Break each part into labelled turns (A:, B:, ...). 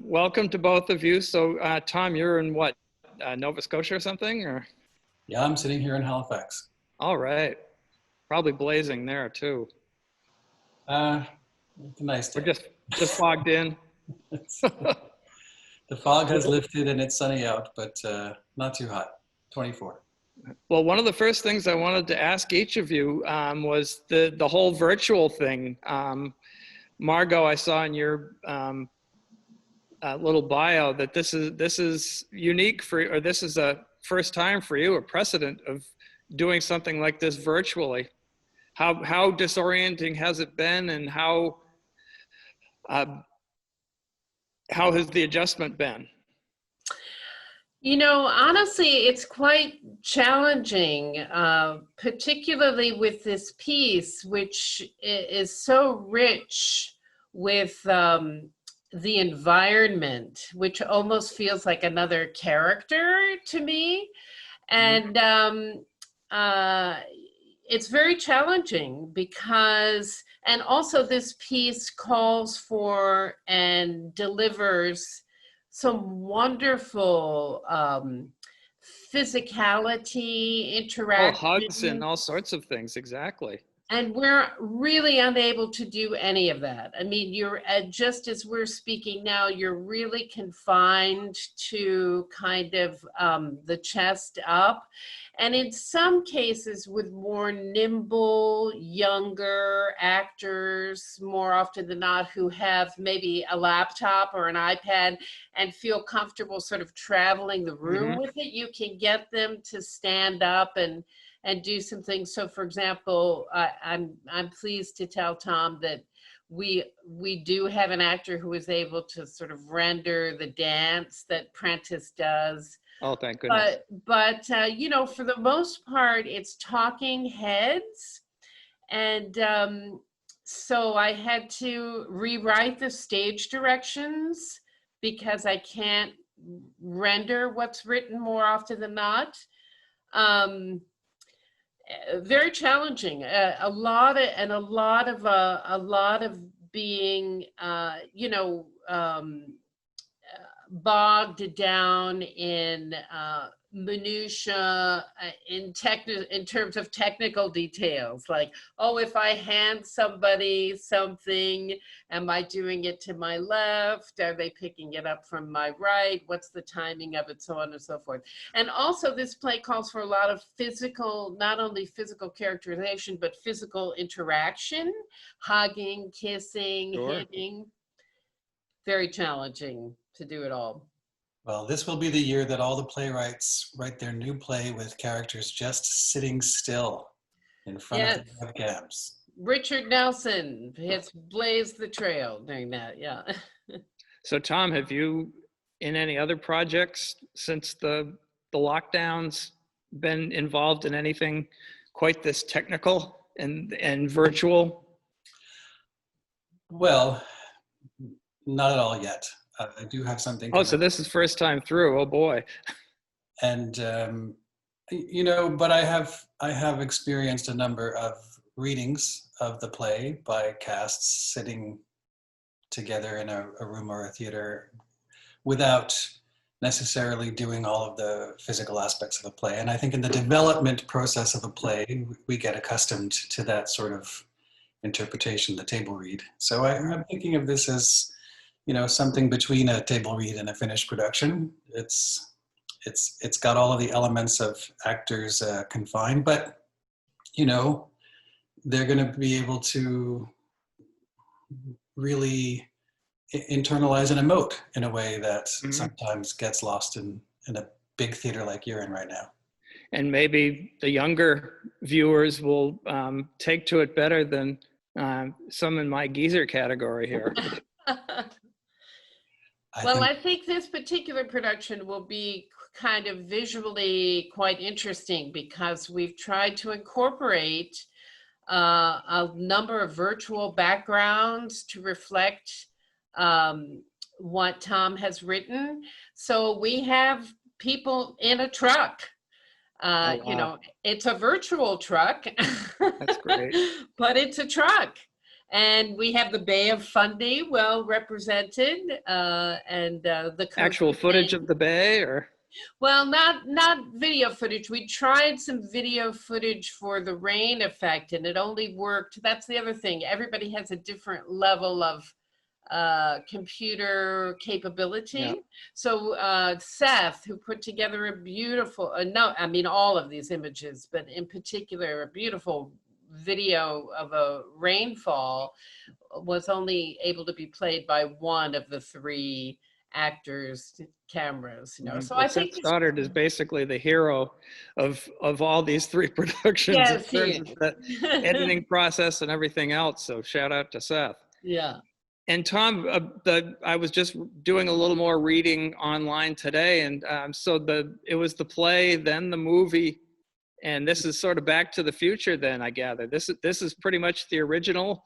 A: Welcome to both of you. So, Thom, you're in what, Nova Scotia or something? Or
B: Yeah, I'm sitting here in Halifax.
A: all right, probably blazing there too.
B: Uh, it's a nice
A: We're
B: day.
A: just fogged in.
B: The fog has lifted and it's sunny out, but not too hot. 24.
A: Well, one of the first things I wanted to ask each of you was the whole virtual thing. Margo, I saw in your little bio that this is unique for, or this is a first time for you, a precedent of doing something like this virtually. How disorienting has it been, and how has the adjustment been?
C: You know, honestly, it's quite challenging, particularly with this piece, which is so rich with the environment, which almost feels like another character to me. And it's very challenging because, and also this piece calls for and delivers some wonderful physicality, interaction.
A: Oh, hugs and all sorts of things, exactly.
C: And we're really unable to do any of that. I mean, you're just as we're speaking now, you're really confined to kind of the chest up. And in some cases with more nimble, younger actors, more often than not, who have maybe a laptop or an iPad and feel comfortable sort of traveling the room with it, you can get them to stand up and do some things. So for example, I'm pleased to tell Thom that we do have an actor who is able to sort of render the dance that Prentice does.
A: Oh, thank goodness.
C: But you know, for the most part, it's talking heads. And so I had to rewrite the stage directions because I can't render what's written more often than not. Very challenging. A lot of being, you know, bogged down in minutia, in terms of technical details, like, oh, if I hand somebody something, am I doing it to my left? Are they picking it up from my right? What's the timing of it? So on and so forth. And also this play calls for a lot of physical, not only physical characterization, but physical interaction, hugging, kissing, hitting. Very challenging to do it all.
B: Well, this will be the year that all the playwrights write their new play with characters just sitting still in front of the webcams.
C: Richard Nelson has blazed the trail doing that, yeah.
A: So Thom, have you, in any other projects since the lockdowns, been involved in anything quite this technical and virtual?
B: Well, not at all yet. I do have something.
A: Oh, so this is first time through. Oh boy.
B: And you know, but I have experienced a number of readings of the play by casts sitting together in a room or a theater without necessarily doing all of the physical aspects of a play. And I think in the development process of a play, we get accustomed to that sort of interpretation, the table read. So I'm thinking of this as, you know, something between a table read and a finished production. It's got all of the elements of actors confined, but, you know, they're going to be able to really internalize and emote in a way that sometimes gets lost in a big theater like you're in right now.
A: And maybe the younger viewers will take to it better than some in my geezer category here.
C: I think this particular production will be kind of visually quite interesting because we've tried to incorporate a number of virtual backgrounds to reflect what Thom has written. So we have people in a truck. Wow. You know, it's a virtual truck.
A: That's great.
C: But it's a truck. And we have the Bay of Fundy well represented, and the
A: Actual
C: coastal
A: footage
C: plain.
A: of the bay, or?
C: Well, not video footage. We tried some video footage for the rain effect, and it only worked. That's the other thing. Everybody has a different level of computer capability.
A: Yeah.
C: So Seth, who put together a beautiful, no, I mean all of these images, but in particular a beautiful video of a rainfall, was only able to be played by one of the three actors' cameras. You know, so
A: Well,
C: I
A: Seth
C: think it's,
A: Stoddard is basically the hero of all these three productions in
C: yes, he
A: terms of the editing process and everything else. So shout out to Seth.
C: yeah.
A: And Thom, I was just doing a little more reading online today, and so it was the play, then the movie, and this is sort of Back to the Future. Then I gather this is pretty much the original.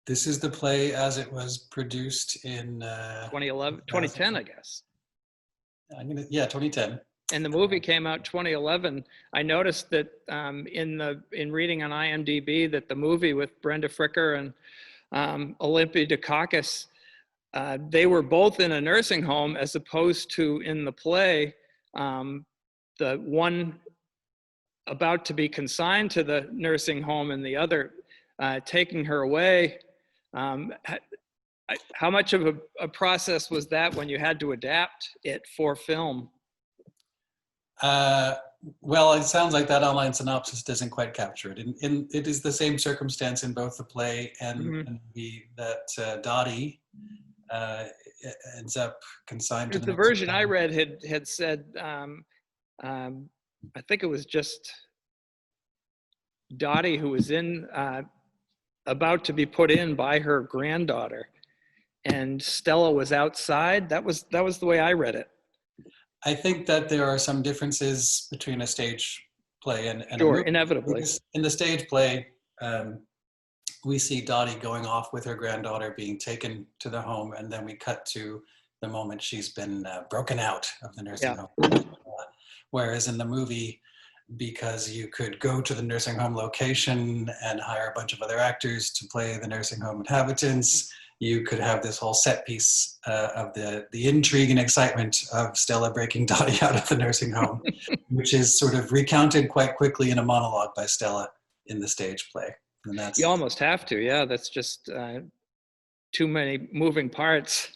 B: This is the play as it was produced in
A: 2011, 2010, I guess.
B: 2010.
A: And the movie came out 2011. I noticed that in reading on IMDb that the movie with Brenda Fricker and Olympia Dukakis, they were both in a nursing home, as opposed to in the play, the one about to be consigned to the nursing home and the other taking her away. How much of a process was that when you had to adapt it for film?
B: Well, it sounds like that online synopsis doesn't quite capture it. It is the same circumstance in both the play and that Dottie ends up consigned to
A: The version I read had said, I think it was just Dottie who was about to be put in by her granddaughter, and Stella was outside. That was the way I read it.
B: I think that there are some differences between a stage play and
A: Sure,
B: a movie.
A: inevitably.
B: In the stage play, we see Dottie going off with her granddaughter being taken to the home, and then we cut to the moment she's been broken out of the nursing home. Whereas in the movie, because you could go to the nursing home location and hire a bunch of other actors to play the nursing home inhabitants, you could have this whole set piece of the intrigue and excitement of Stella breaking Dottie out of the nursing home, which is sort of recounted quite quickly in a monologue by Stella in the stage play. And that's,
A: you almost have to, yeah. That's just too many moving parts.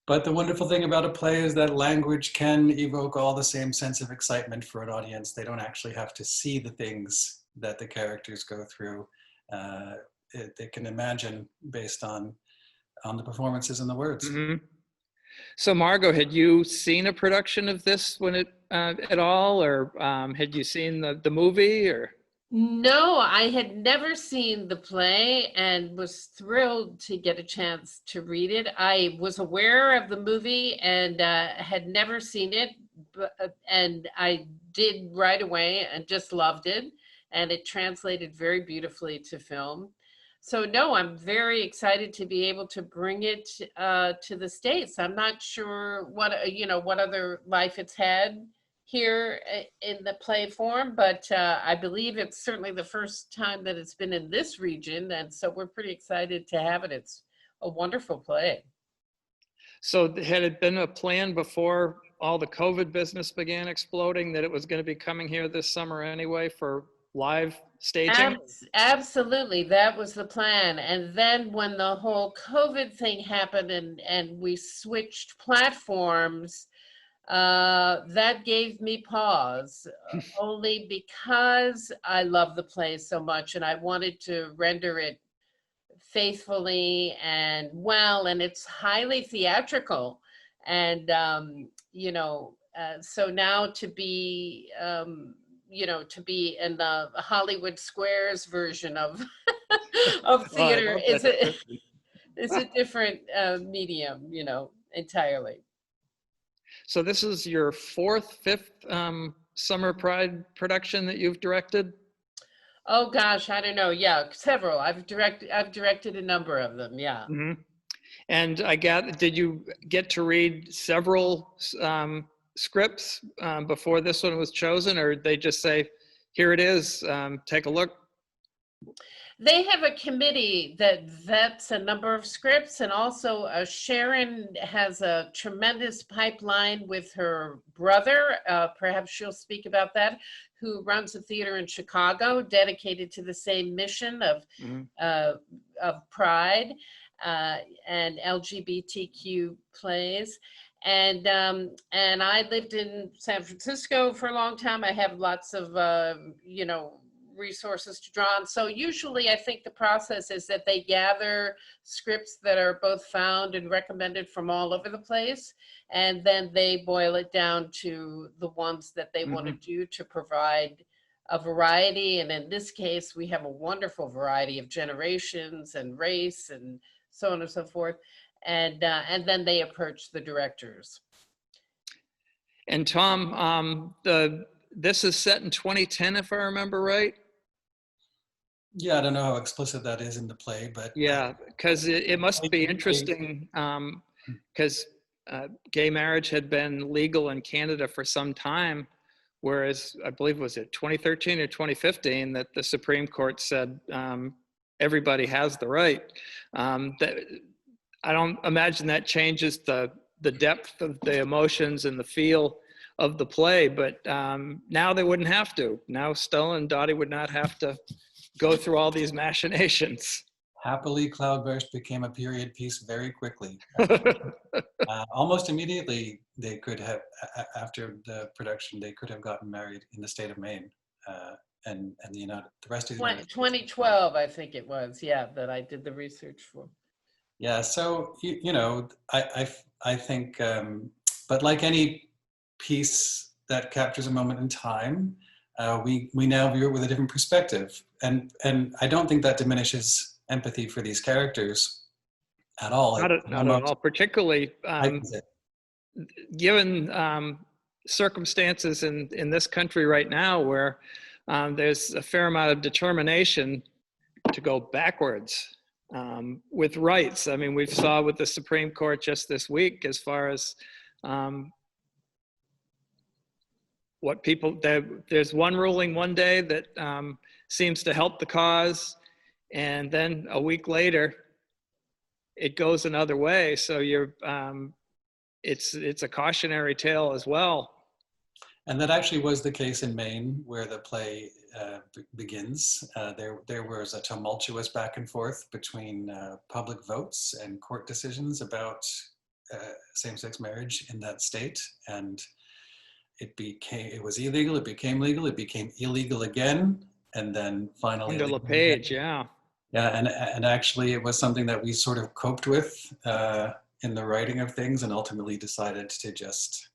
B: But the wonderful thing about a play is that language can evoke all the same sense of excitement for an audience. They don't actually have to see the things that the characters go through. They can imagine based on the performances and the words.
A: Mm-hmm. So Margo, had you seen a production of this when it at all, or had you seen the movie, or?
C: No, I had never seen the play and was thrilled to get a chance to read it. I was aware of the movie and had never seen it, and I did right away and just loved it. And it translated very beautifully to film. So no, I'm very excited to be able to bring it to the States. I'm not sure what other life it's had here in the play form, but I believe it's certainly the first time that it's been in this region, and so we're pretty excited to have it. It's a wonderful play.
A: So had it been a plan before all the COVID business began exploding that it was going to be coming here this summer anyway for live staging?
C: Absolutely, that was the plan. And then when the whole COVID thing happened and we switched platforms, that gave me pause, only because I love the play so much and I wanted to render it faithfully and well, and it's highly theatrical. And, so now to be, to be in the Hollywood Squares version of theater is a different medium, entirely.
A: So this is your fifth Summer Pride production that you've directed?
C: Oh gosh, I don't know. Yeah, several. I've directed a number of them. Yeah.
A: Mm-hmm. And did you get to read several scripts before this one was chosen, or they just say, "Here it is, take a look"?
C: They have a committee that vets a number of scripts, and also Sharon has a tremendous pipeline with her brother. Perhaps she'll speak about that, who runs a theater in Chicago dedicated to the same mission of pride and LGBTQ plays. And I lived in San Francisco for a long time. I have lots of resources to draw on. So usually I think the process is that they gather scripts that are both found and recommended from all over the place, and then they boil it down to the ones that they want to do to provide a variety. And in this case, we have a wonderful variety of generations and race and so on and so forth. And then they approach the directors.
A: And Thom, this is set in 2010, if I remember right.
B: Yeah, I don't know how explicit that is in the play, but
A: yeah, because it must be interesting, because gay marriage had been legal in Canada for some time, whereas I believe was it 2013 or 2015 that the Supreme Court said everybody has the right. That I don't imagine that changes the depth of the emotions and the feel of the play, but now they wouldn't have to. Now Stella and Dottie would not have to go through all these machinations.
B: Happily, Cloudburst became a period piece very quickly. Almost immediately, they could have, after the production, they could have gotten married in the state of Maine, and the rest of the United States.
C: 2012, I think it was, yeah, that I did the research for.
B: Yeah, so I think, but like any piece that captures a moment in time, we now view it with a different perspective, and I don't think that diminishes empathy for these characters at all.
A: Not at all, particularly given circumstances in this country right now where there's a fair amount of determination to go backwards with rights. I mean, we've saw with the Supreme Court just this week as far as what people, there's one ruling one day that seems to help the cause, and then a week later it goes another way. So it's a cautionary tale as well.
B: And that actually was the case in Maine, where the play begins. There was a tumultuous back and forth between public votes and court decisions about same-sex marriage in that state, and it was illegal, it became legal, it became illegal again, and then finally
A: under LePage,
B: yeah, and actually it was something that we sort of coped with in the writing of things, and ultimately decided to just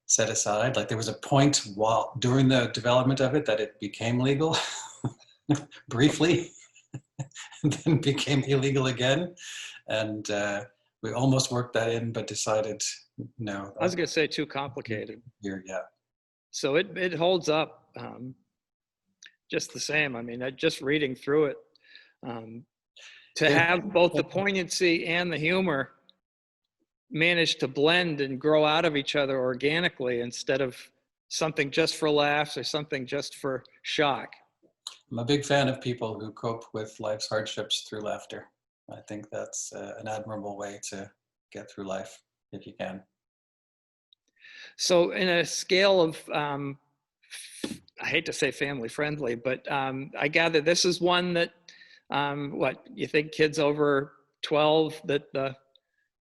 B: set aside. Like there was a point during the development of it that it became legal briefly, and then became illegal again, and we almost worked that in, but decided no.
A: I was going to say too complicated.
B: Yeah.
A: So it holds up just the same. I mean, just reading through it, to have both the poignancy and the humor manage to blend and grow out of each other organically instead of something just for laughs or something just for shock.
B: I'm a big fan of people who cope with life's hardships through laughter. I think that's an admirable way to get through life, if you can.
A: So in a scale of, I hate to say family friendly, but I gather this is one that, what, you think kids over 12, that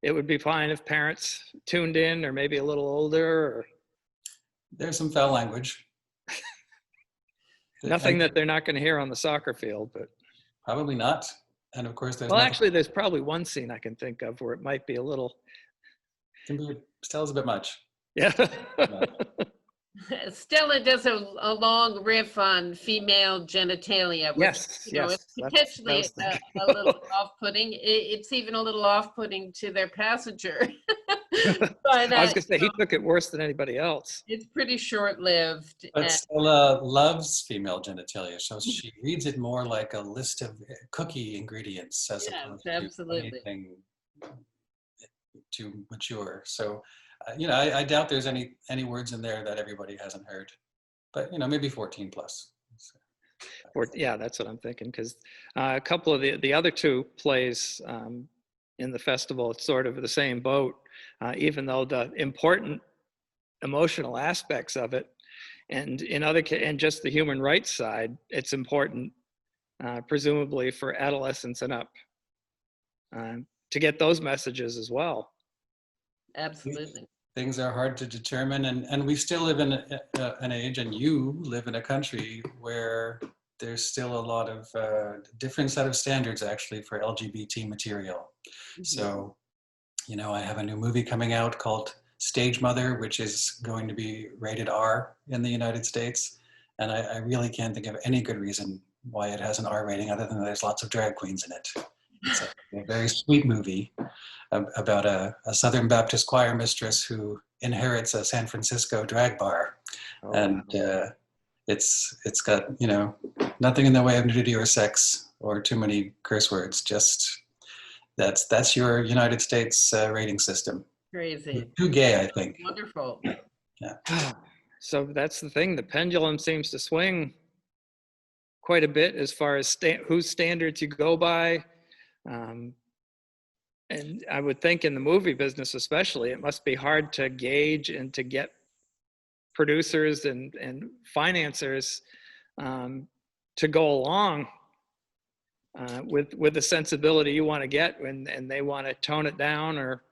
A: it would be fine if parents tuned in, or maybe a little older? Or...
B: There's some foul language.
A: Nothing that they're not going to hear on the soccer field, but...
B: Probably not. And of course,
A: well, actually, there's probably one scene I can think of where it might be a little...
B: Stella's a bit much.
A: Yeah.
C: Stella does a long riff on female genitalia, which,
A: yes,
C: is potentially a little off-putting. It's even a little off-putting to their passenger. But,
A: I was going to say, he took it worse than anybody else.
C: It's pretty short-lived.
B: But Stella loves female genitalia, so she reads it more like a list of cookie ingredients as opposed to anything too mature. So, I doubt there's any words in there that everybody hasn't heard, but maybe 14 plus. So.
A: Or, yeah, that's what I'm thinking, because a couple of the other two plays in the festival, it's sort of the same boat, even though the important emotional aspects of it, and and just the human rights side, it's important, presumably for adolescents and up, to get those messages as well.
C: Absolutely.
B: Things are hard to determine, and we still live in an age, and you live in a country where there's still a lot of different set of standards actually for LGBT material.
C: Mhm.
B: So, you know, I have a new movie coming out called Stage Mother, which is going to be rated R in the United States. And I really can't think of any good reason why it has an R rating other than there's lots of drag queens in it. It's a very sweet movie about a Southern Baptist choir mistress who inherits a San Francisco drag bar.
A: Oh,
B: And
A: wow.
B: it's got, you know, nothing in the way of nudity or sex or too many curse words. Just that's your United States rating system.
C: Crazy.
B: Too gay, I think.
C: Wonderful.
B: Yeah.
A: So that's the thing. The pendulum seems to swing quite a bit as far as whose standards you go by. And I would think in the movie business especially, it must be hard to gauge and to get producers and financiers to go along with the sensibility you want to get and they want to tone it down, or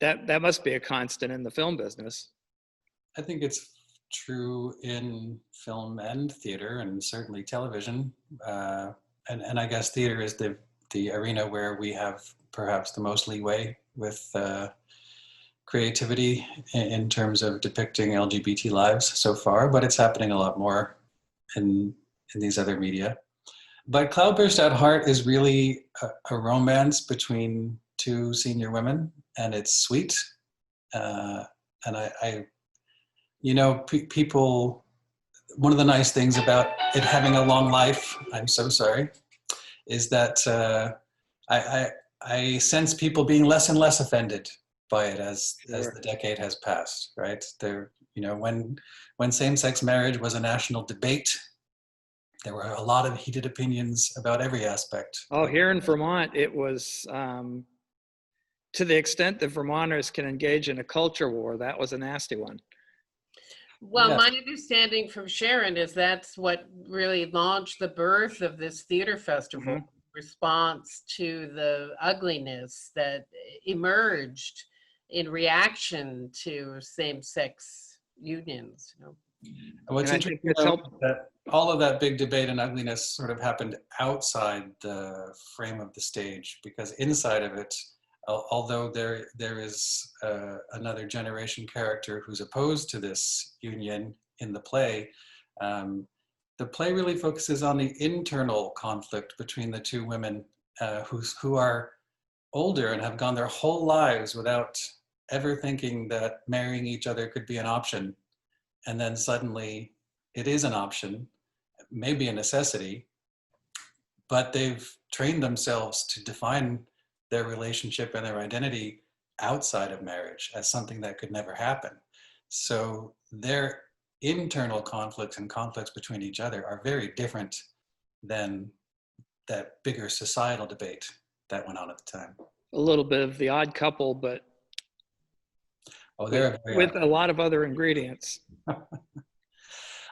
A: that must be a constant in the film business.
B: I think it's true in film and theater, and certainly television. And I guess theater is the arena where we have perhaps the most leeway with creativity in terms of depicting LGBT lives so far, but it's happening a lot more in these other media. But Cloudburst at heart is really a romance between two senior women, and it's sweet. And I you know, people, one of the nice things about it having a long life, I'm so sorry, is that I sense people being less and less offended by it as the decade has passed, right? There, you know, when same-sex marriage was a national debate, there were a lot of heated opinions about every aspect.
A: Oh, here in Vermont, it was to the extent that Vermonters can engage in a culture war, that was a nasty one.
C: Well,
B: Yes.
C: my understanding from Sharon is that's what really launched the birth of this theater festival,
A: Mhm.
C: response to the ugliness that emerged in reaction to same-sex unions. You know?
B: What's
A: And I think
B: interesting
A: it's
B: though,
A: helped.
B: is that all of that big debate and ugliness sort of happened outside the frame of the stage, because inside of it, although there is another generation character who's opposed to this union in the play really focuses on the internal conflict between the two women who are older and have gone their whole lives without ever thinking that marrying each other could be an option. And then suddenly it is an option, maybe a necessity, but they've trained themselves to define their relationship and their identity outside of marriage as something that could never happen. So their internal conflicts and conflicts between each other are very different than that bigger societal debate that went on at the time.
A: A little bit of The Odd Couple, but
B: Oh, they're
A: with a lot of other ingredients.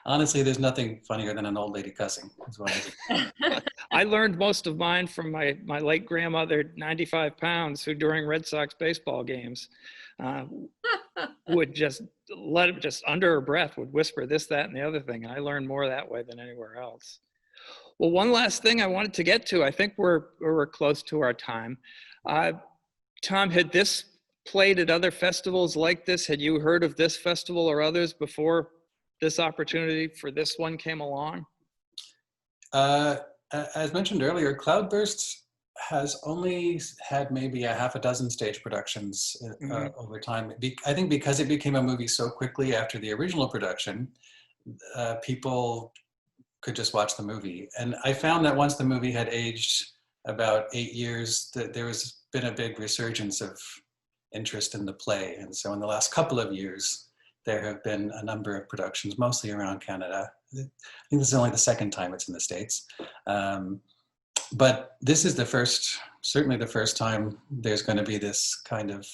B: honestly, there's nothing funnier than an old lady cussing. Is what I do.
A: I learned most of mine from my late grandmother, 95 pounds, who during Red Sox baseball games would just under her breath would whisper this, that, and the other thing. And I learned more that way than anywhere else. Well, one last thing I wanted to get to, I think we're close to our time. Thom, had this played at other festivals like this? Had you heard of this festival or others before this opportunity for this one came along?
B: As mentioned earlier, Cloudburst has only had maybe a half a dozen stage productions over time. I think because it became a movie so quickly after the original production, people could just watch the movie. And I found that once the movie had aged about 8 years, that there has been a big resurgence of interest in the play. And so in the last couple of years, there have been a number of productions, mostly around Canada, think this is only the second time it's in the States. But this is certainly the first time there's going to be this kind of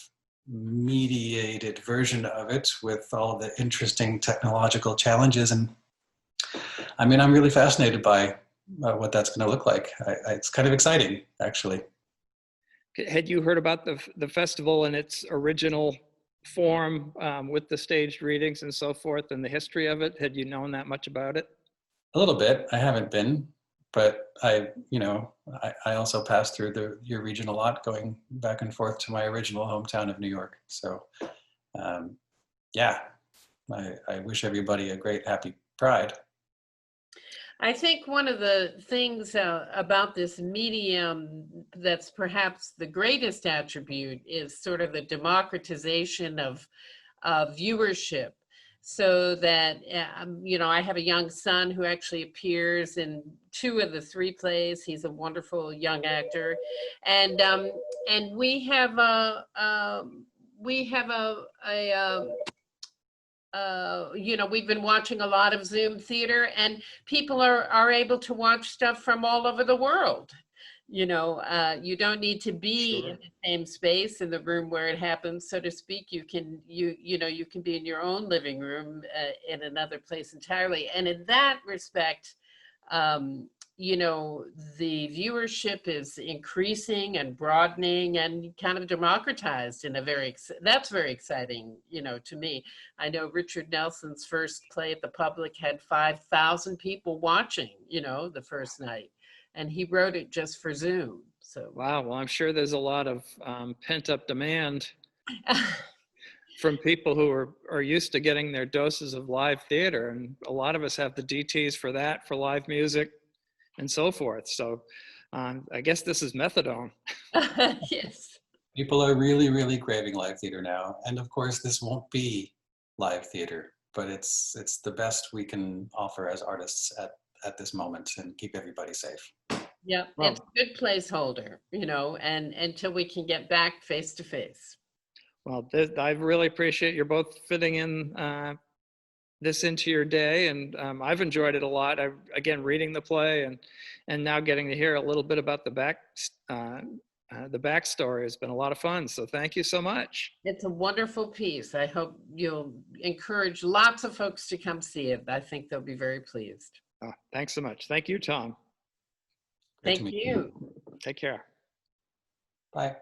B: mediated version of it with all the interesting technological challenges. And I mean, I'm really fascinated by what that's going to look like. It's kind of exciting, actually.
A: Had you heard about the festival in its original form, with the staged readings and so forth, and the history of it? Had you known that much about it?
B: A little bit. I haven't been, but I also passed through your region a lot, going back and forth to my original hometown of New York. So, yeah, I wish everybody a great, happy Pride.
C: I think one of the things about this medium that's perhaps the greatest attribute is sort of the democratization of viewership. So that, I have a young son who actually appears in 2 of the 3 plays. He's a wonderful young actor. And we have we've been watching a lot of Zoom theater, and people are able to watch stuff from all over the world. You don't need to be in the same space in the room where it happens, so to speak. You can be in your own living room in another place entirely. And in that respect, the viewership is increasing and broadening and kind of democratized in that's very exciting, to me. I know Richard Nelson's first play at the Public had 5,000 people watching, the first night. And he wrote it just for Zoom. So
A: wow. Well, I'm sure there's a lot of pent-up demand from people who are used to getting their doses of live theater, and a lot of us have the DTs for that, for live music and so forth. So I guess this is methadone.
C: Yes.
B: People are really, really craving live theater now, and of course, this won't be live theater, but it's the best we can offer as artists at this moment, and keep everybody safe.
C: Yeah,
A: Well,
C: it's a good placeholder, and until we can get back face to face.
A: Well, I really appreciate you're both fitting in this into your day, and I've enjoyed it a lot. Again, reading the play and now getting to hear a little bit about the backstory has been a lot of fun. So thank you so much.
C: It's a wonderful piece. I hope you'll encourage lots of folks to come see it. I think they'll be very pleased.
A: Oh, thanks so much. Thank you, Thom.
B: Great to
C: Thank
B: meet
C: you.
A: Take care.
B: Bye.